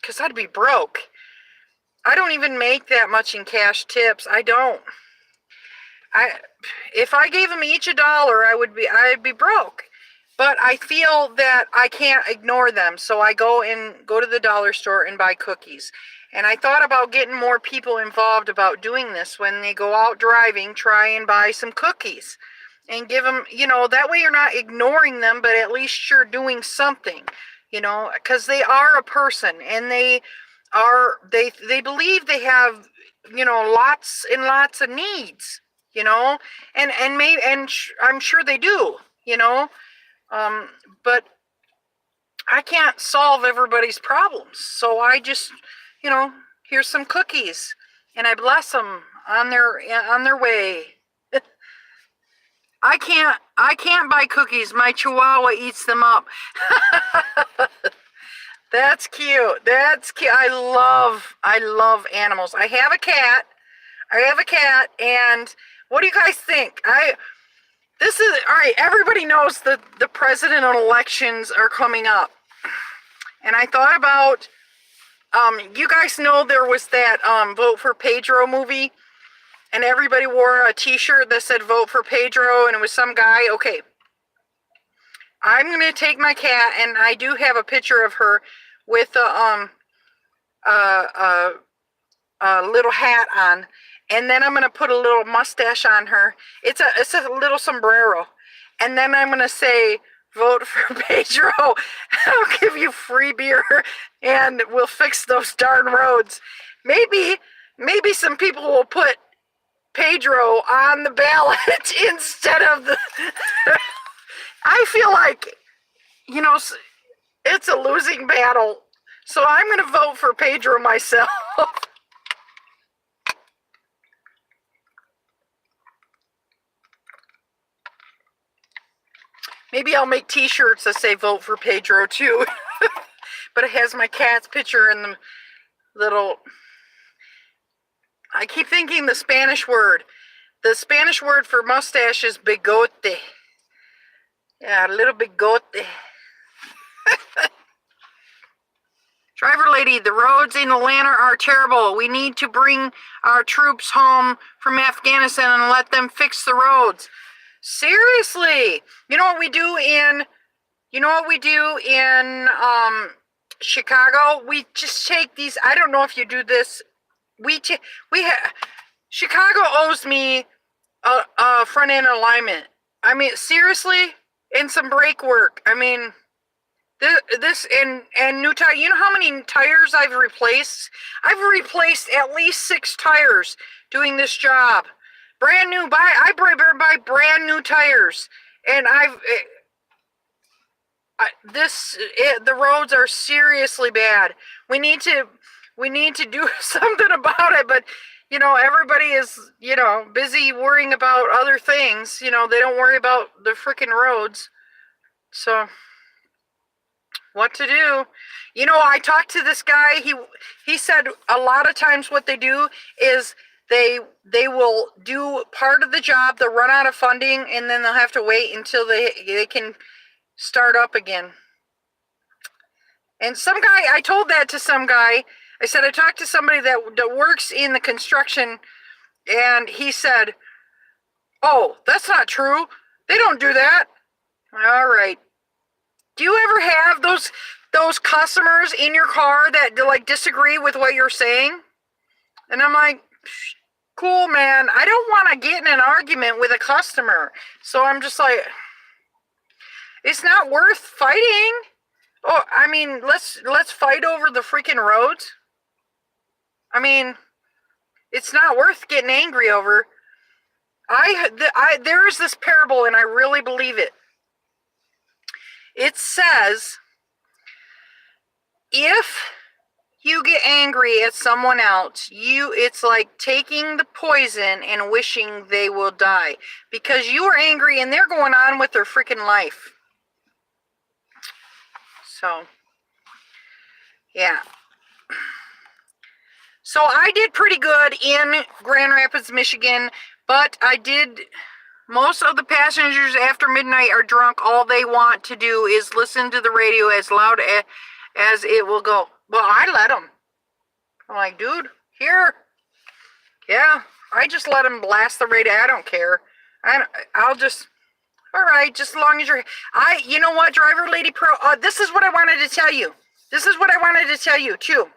because I'd be broke. I don't even make that much in cash tips. I don't. If I gave them each $1, I'd be broke. But I feel that I can't ignore them, so I go to the dollar store and buy cookies. And I thought about getting more people involved about doing this. When they go out driving, try and buy some cookies and give them, that way you're not ignoring them, but at least you're doing something, because they are a person, and they they believe they have, lots and lots of needs, and I'm sure they do, but I can't solve everybody's problems. So I just, here's some cookies, and I bless them on their way. I can't buy cookies. My chihuahua eats them up. That's cute. That's cute. I love animals. I have a cat, and what do you guys think? This is all right. Everybody knows that the presidential elections are coming up, and I thought about, you guys know there was that Vote for Pedro movie, and everybody wore a T-shirt that said "Vote for Pedro," and it was some guy. Okay, I'm gonna take my cat, and I do have a picture of her with a little hat on, and then I'm gonna put a little mustache on her. It's a little sombrero, and then I'm gonna say, "Vote for Pedro." I'll give you free beer, and we'll fix those darn roads. Maybe some people will put Pedro on the ballot instead of the. I feel like, it's a losing battle, so I'm going to vote for Pedro myself. Maybe I'll make T-shirts that say "Vote for Pedro" too, but it has my cat's picture and the little. I keep thinking the Spanish word. The Spanish word for mustache is bigote. Yeah, a little bigote. Driver lady, the roads in Atlanta are terrible. We need to bring our troops home from Afghanistan and let them fix the roads. Seriously, you know what we do in Chicago? We just take these. I don't know if you do this. Chicago owes me a front end alignment. I mean, seriously, and some brake work. I mean, this and new tire. You know how many tires I've replaced? I've replaced at least 6 tires doing this job. Brand new. I buy brand new tires, and the roads are seriously bad. We need to do something about it, but everybody is, busy worrying about other things. They don't worry about the freaking roads. So what to do? I talked to this guy. He said a lot of times what they do is they will do part of the job, they'll run out of funding, and then they'll have to wait until they can start up again. And some guy, I told that to some guy. I said, I talked to somebody that works in the construction, and he said, "Oh, that's not true. They don't do that." All right. Do you ever have those customers in your car that disagree with what you're saying? And I'm like, cool, man. I don't want to get in an argument with a customer. So I'm just like, it's not worth fighting. Oh, I mean, let's fight over the freaking roads. I mean, it's not worth getting angry over. There is this parable, and I really believe it. It says, if you get angry at someone else, it's like taking the poison and wishing they will die, because you are angry and they're going on with their freaking life. So, yeah. So I did pretty good in Grand Rapids, Michigan, but most of the passengers after midnight are drunk. All they want to do is listen to the radio as loud as it will go. Well, I let them. I'm like, dude, here. Yeah, I just let them blast the radio. I don't care. I'll just, all right, just as long as you know what, DriverLadyPro, this is what I wanted to tell you. Too.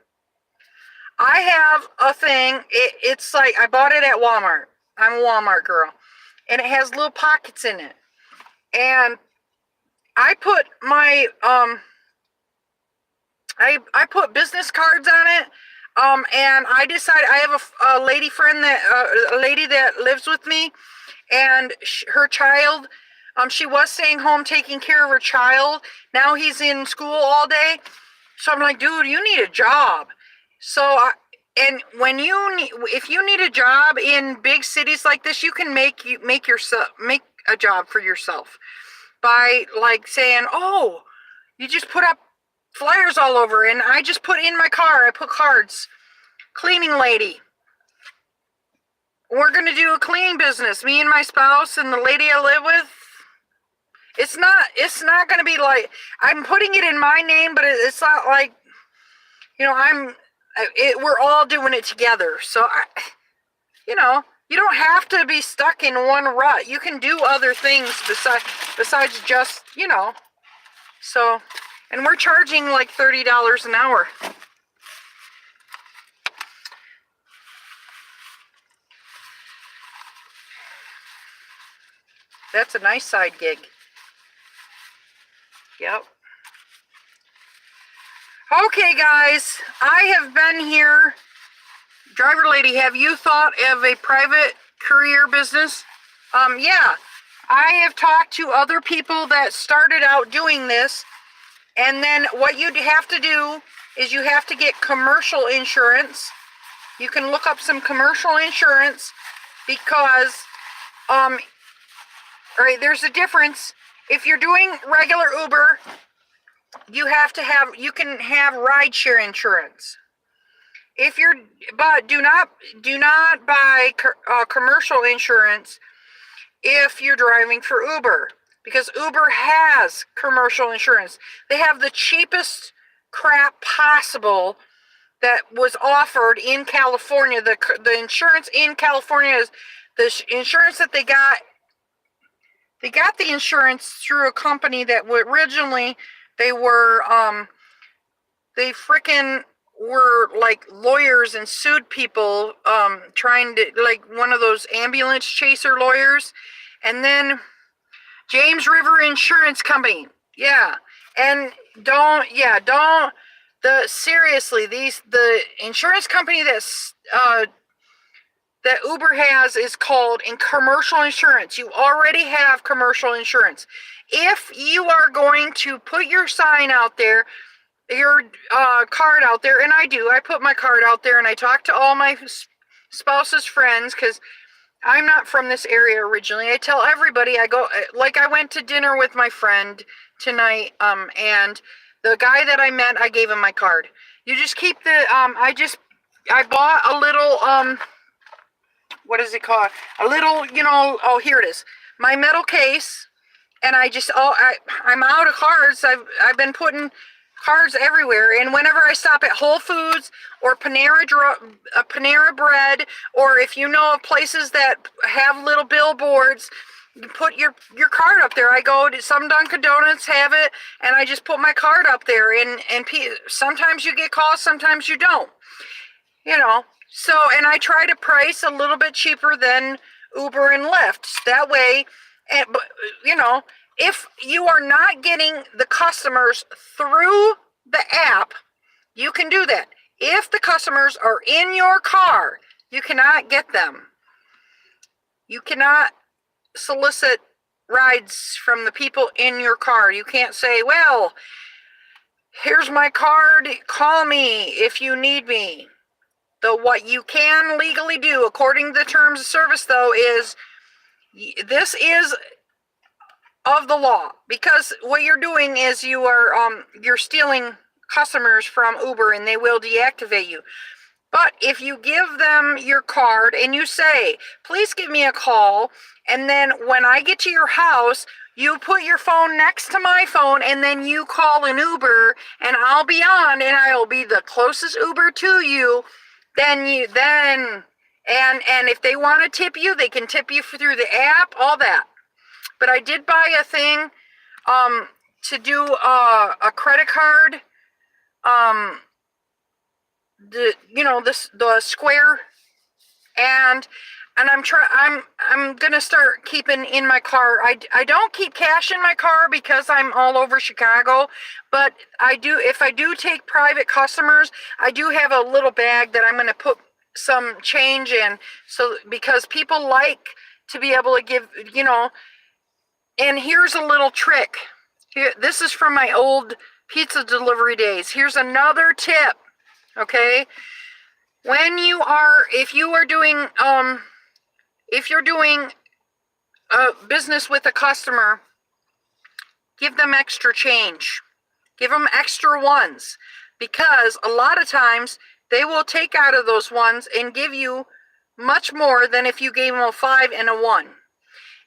I have a thing, it's like, I bought it at Walmart. I'm a Walmart girl. And it has little pockets in it. And I put my, I put business cards on it. And I decided, I have a lady friend that, a lady that lives with me, and her child, she was staying home taking care of her child. Now he's in school all day. So I'm like, dude, you need a job. So, and when you need, if you need a job in big cities like this, you can make a job for yourself by like saying, oh, you just put up flyers all over, and I just put in my car, I put cards, cleaning lady. We're gonna do a cleaning business, me and my spouse and the lady I live with. It's not gonna be like, I'm putting it in my name, but it's not like, we're all doing it together. So you don't have to be stuck in one rut. You can do other things besides just, so, and we're charging like $30 an hour. That's a nice side gig. Yep. Okay, guys, I have been here. Driver Lady, have you thought of a private career business? Yeah, I have talked to other people that started out doing this, and then what you'd have to do is you have to get commercial insurance. You can look up some commercial insurance because, all right, there's a difference. If you're doing regular Uber, you can have rideshare insurance. But do not buy commercial insurance if you're driving for Uber, because Uber has commercial insurance. They have the cheapest crap possible that was offered in California. The insurance in California is the insurance that they got. They got the insurance through a company that originally they frickin' were like lawyers and sued people, trying to, like, one of those ambulance chaser lawyers. And then James River Insurance Company. Yeah. And seriously, the insurance company that Uber has is called in commercial insurance. You already have commercial insurance. If you are going to put your sign out there, your card out there, and I put my card out there, and I talk to all my spouse's friends, because I'm not from this area originally. I tell everybody, I went to dinner with my friend tonight, and the guy that I met, I gave him my card. You just keep I bought a little, what is it called? A little, oh, here it is. My metal case, and I'm out of cards. I've been putting cards everywhere, and whenever I stop at Whole Foods or Panera Bread, or if you know of places that have little billboards, you put your card up there. I go to some Dunkin' Donuts, have it, and I just put my card up there, and sometimes you get calls, sometimes you don't, so, and I try to price a little bit cheaper than Uber and Lyft. That way, if you are not getting the customers through the app, you can do that. If the customers are in your car, you cannot get them. You cannot solicit rides from the people in your car. You can't say, well, here's my card, call me if you need me. What you can legally do, according to the terms of service, though, is this is of the law, because what you're doing is you're stealing customers from Uber, and they will deactivate you. But if you give them your card and you say, please give me a call, and then when I get to your house, you put your phone next to my phone, and then you call an Uber, and I'll be on, and I'll be the closest Uber to you. And if they want to tip you, they can tip you through the app, all that. But I did buy a thing to do a credit card, the Square, and and I'm gonna start keeping in my car. I don't keep cash in my car because I'm all over Chicago, but I do, if I do take private customers, I do have a little bag that I'm gonna put some change in, so because people like to be able to give, you know. And here's a little trick. Here, this is from my old pizza delivery days. Here's another tip. Okay, when you are, if you're doing business with a customer, give them extra change. Give them extra ones, because a lot of times they will take out of those ones and give you much more than if you gave them a 5 and a 1.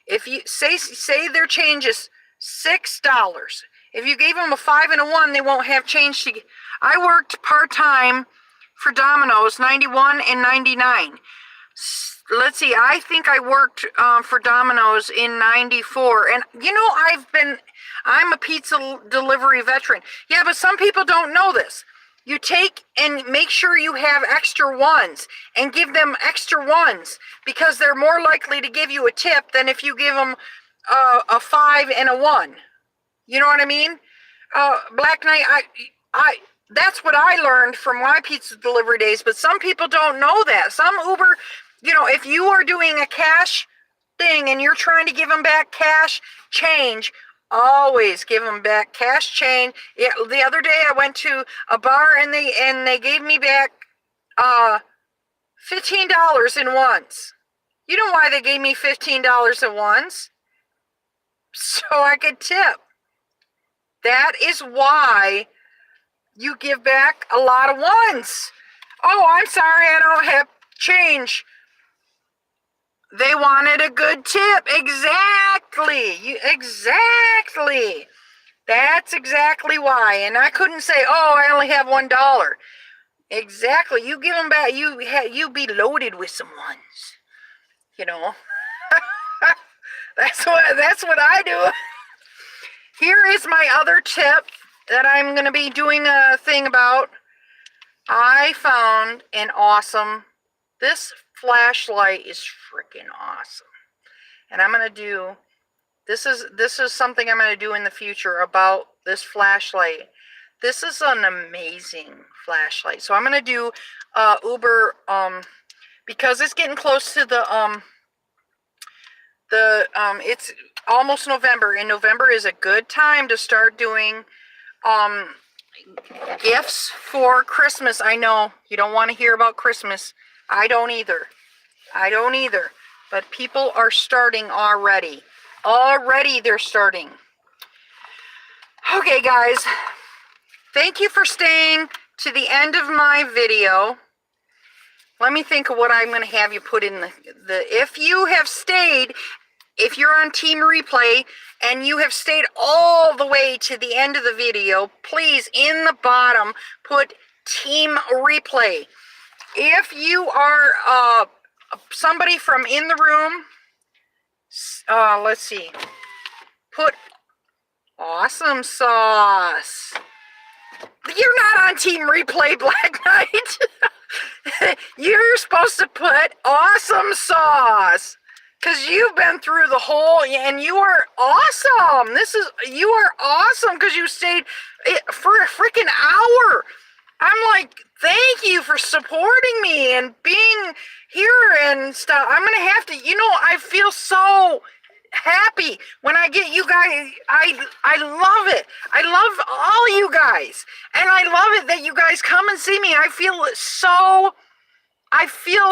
If you say their change is $6, if you gave them a 5 and a 1, they won't have change to. I worked part-time for Domino's, 91 and 99. Let's see, I think I worked for Domino's in 94. And you know, I'm a pizza delivery veteran. Yeah, but some people don't know this. You take and make sure you have extra ones and give them extra ones, because they're more likely to give you a tip than if you give them a 5 and a 1. You know what I mean? Black Knight, I that's what I learned from my pizza delivery days, but some people don't know that. Some Uber, you know, if you are doing a cash thing and you're trying to give them back cash change, always give them back cash change. Yeah, the other day I went to a bar and they gave me back $15 in ones. You know why they gave me $15 in ones? So I could tip. That is why you give back a lot of ones. Oh, I'm sorry, I don't have change. They wanted a good tip. Exactly. Exactly. That's exactly why. And I couldn't say, oh, I only have $1. Exactly. You give them back. You be loaded with some ones. You know. That's what I do. Here is my other tip that I'm going to be doing a thing about. I found an awesome, this flashlight is freaking awesome. And I'm going to do, this is something I'm going to do in the future about this flashlight. This is an amazing flashlight. So I'm going to do Uber, because it's getting close to it's almost November, and November is a good time to start doing gifts for Christmas. I know you don't want to hear about Christmas. I don't either. But people are starting already. Already they're starting. Okay, guys. Thank you for staying to the end of my video. Let me think of what I'm going to have you put in the if you have stayed, if you're on Team Replay and you have stayed all the way to the end of the video, please, in the bottom, put Team Replay. If you are somebody from in the room, let's see, put awesome sauce. You're not on Team Replay, Black Knight. You're supposed to put awesome sauce, because you've been through the whole, and you are awesome. You are awesome because you stayed for a freaking hour. I'm like, thank you for supporting me and being here and stuff. I'm going to have to, I feel so happy when I get you guys. I love it. I love all you guys. And I love it that you guys come and see me. I feel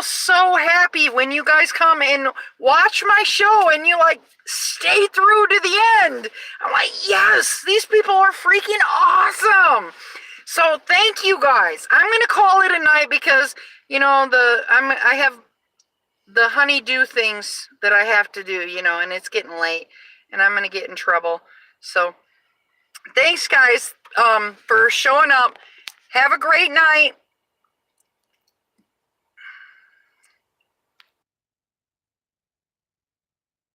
so happy when you guys come and watch my show and you stay through to the end. I'm like, yes, these people are freaking awesome. So thank you guys. I'm going to call it a night because, I have the honey-do things that I have to do, and it's getting late and I'm going to get in trouble. So thanks guys for showing up. Have a great night.